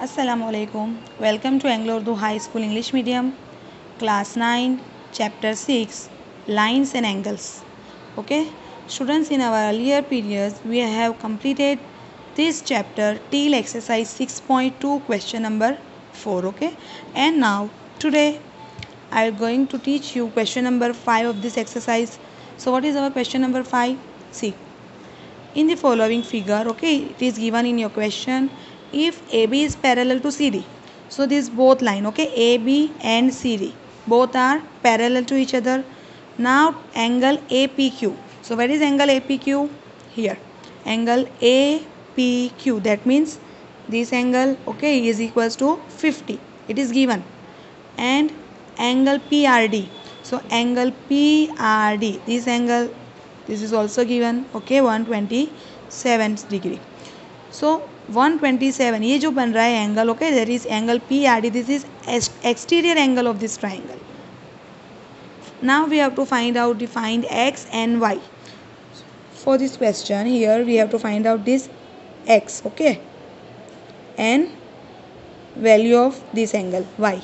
Assalamualaikum. Welcome to Anglo Urdu High School English Medium, Class 9, Chapter 6, Lines and Angles. Okay, students, in our earlier periods, we have completed this chapter till exercise 6.2, question number 4. Okay, and now today I am going to teach you question number 5 of this exercise. So, what is our question number 5? See. In the following figure, okay, it is given in your question, if AB is parallel to CD. So this both line, okay, AB and CD both are parallel to each other. Now angle APQ. So where is angle APQ? Here. Angle APQ, that means this angle, okay, is equals to 50. It is given. And angle PRD. So angle PRD, this angle, this is also given, okay, 127 degree. So 127, ये जो बन रहा है angle, okay, there is angle PRD. This is exterior angle of this triangle. Now we have to find x and y. For this question here we have to find out this x, okay, and value of this angle y.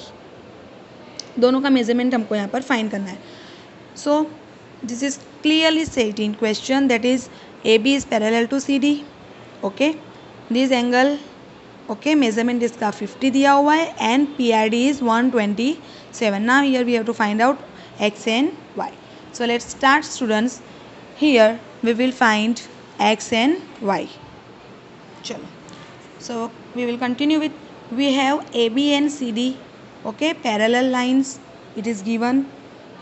दोनों का measurement हमको यहाँ पर find करना है. So this is clearly said in question, that is AB is parallel to CD. Okay, this angle, okay, measurement इसका 50 दिया हुआ है and PRD is 127. Now here we have to find out x and y. So let's start, students. Here we will find x and y. चलो. So we will continue with, we have AB and CD, okay, parallel lines. It is given.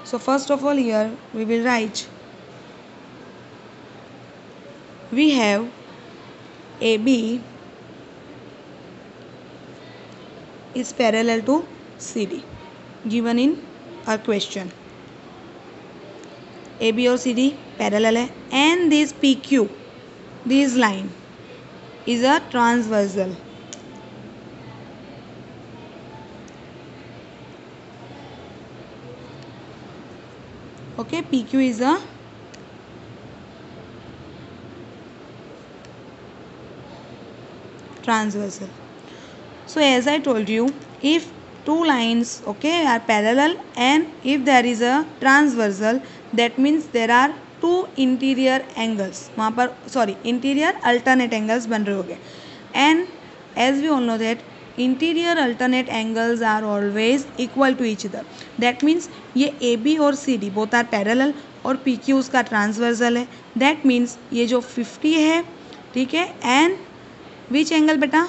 So first of all here we will write, we have AB is parallel to CD given in our question. AB और CD parallel है and this PQ, this line is a transversal. Okay, PQ is a transversal. So as I told you, if two lines, okay, are parallel and if there is a transversal, that means there are two interior angles. वहाँ पर sorry, interior alternate angles बन रहे होंगे. And as we all know that interior alternate angles are always equal to each other. That means ये A B और C D both are parallel और P Q उसका transversal है. That means ये जो 50 है, ठीक है, एंड विच एंगल बेटा,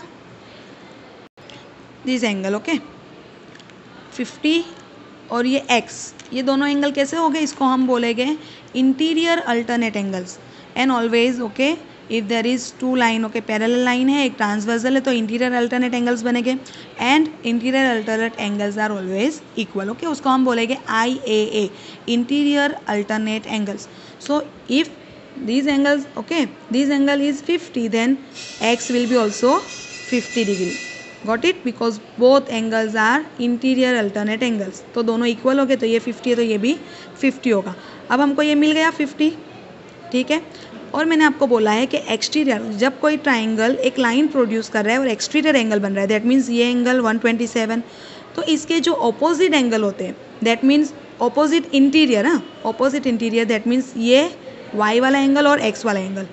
दिस एंगल, ओके, 50 और ये x, ये दोनों एंगल कैसे हो गए, इसको हम बोलेंगे interior alternate angles. And always, okay, if there is two line, okay, parallel line है, एक ट्रांसवर्सल है, तो इंटीरियर अल्टरनेट एंगल्स बनेंगे and interior alternate angles are always equal. Okay, उसको हम बोलेंगे IAA, interior alternate angles. So if these angles, okay, this angle is 50, then x will be also 50 degree. Got it? Because both angles are interior alternate angles. तो दोनों equal हो गए, तो ये 50 है तो ये भी 50 होगा. अब हमको ये मिल गया 50, ठीक है. और मैंने आपको बोला है कि एक्सटीरियर, जब कोई ट्राइंगल एक लाइन प्रोड्यूस कर रहा है और एक्सटीरियर एंगल बन रहा है, दैट मीन्स ये एंगल 127, तो इसके जो ऑपोजिट एंगल होते हैं, दैट मीन्स ऑपोजिट इंटीरियर, हाँ, ऑपोजिट इंटीरियर, दैट मीन्स ये y वाला एंगल और x वाला एंगल,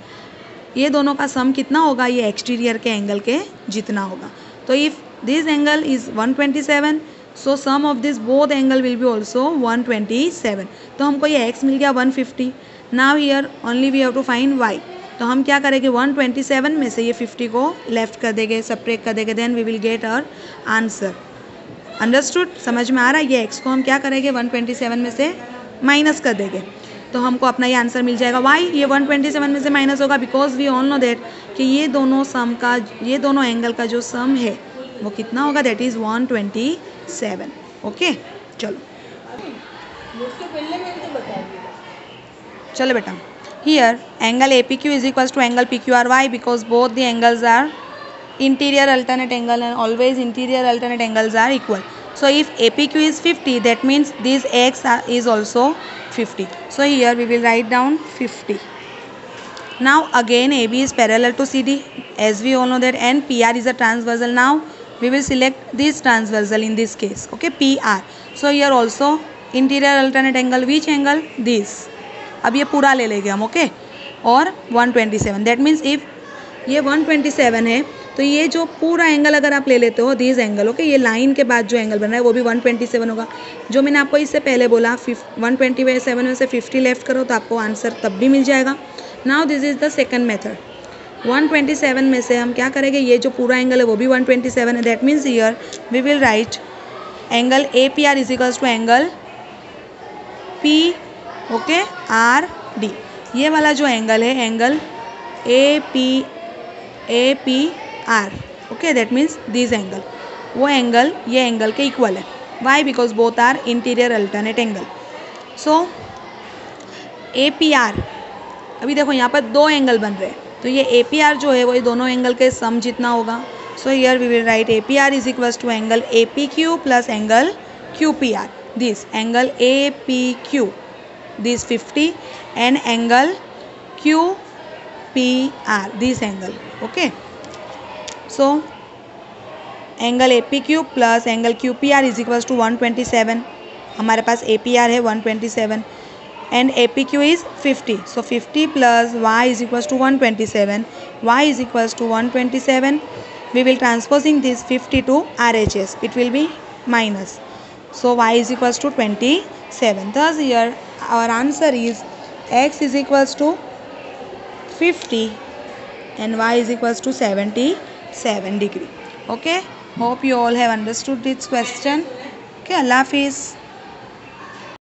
ये दोनों का सम कितना होगा, ये एक्सटीरियर के एंगल के जितना होगा. तो if this angle is 127, so sum of this both angle will be also 127. तो हमको ये x मिल गया 150. Now here only we have to find y. तो हम क्या करेंगे, 127 में से ये 50 को लेफ्ट कर देंगे, सब्ट्रैक्ट कर देंगे, then we will get our answer. Understood? समझ में आ रहा है? ये x को हम क्या करेंगे, 127 में से माइनस कर देंगे, तो हमको अपना ये आंसर मिल जाएगा. वाई ये 127 में से माइनस होगा, because we all know that कि ये दोनों सम का, ये दोनों एंगल का जो सम है वो कितना होगा, दैट इज़ 127. ओके, चलो चलो बेटा. Here angle A P Q is equals to angle P Q R. Why? Because both the angles are interior alternate angle and always interior alternate angles are equal. So if APQ is 50, that means this x is also 50. So here we will write down 50. Now again AB is parallel to CD, as we all know that, and PR is a transversal. Now we will select this transversal in this case. Okay, PR. So here also interior alternate angle, which angle? This. अब ये पूरा ले लेंगे हम. Okay, और 127. That means if ये 127 है तो ये जो पूरा एंगल अगर आप ले लेते हो दिस एंगल, ओके, ये लाइन के बाद जो एंगल बन रहा है वो भी 127 होगा. जो मैंने आपको इससे पहले बोला 127 में से 50 लेफ्ट करो तो आपको आंसर तब भी मिल जाएगा. Now this is the second method. 127 में से हम क्या करेंगे, ये जो पूरा एंगल है वो भी 127 है. That means here we will write angle A P R is equals to angle P, okay, R D. ये वाला जो एंगल है angle A P R, okay, that means this angle, वो एंगल ये एंगल के इक्वल है. Why? Because both are interior alternate angle. So A P R, अभी देखो यहाँ पर दो एंगल बन रहे हैं तो ये ए पी आर जो है वो ये दोनों एंगल के सम जितना होगा. So here we will write A P R is equals to angle A P Q plus angle Q P R. This angle A P Q, this 50, and angle QPR, this angle. Okay, so angle APQ plus angle QPR is equals to 127. हमारे पास APR है 127 and APQ is 50. So 50 plus Y is equals to 127. Y is equals to 127. We will transposing this 50 to RHS. It will be minus. So Y is equals to 27. Thus here our answer is x is equals to 50 and y is equals to 77 degree. Okay, hope you all have understood this question. Okay, Allah Hafiz.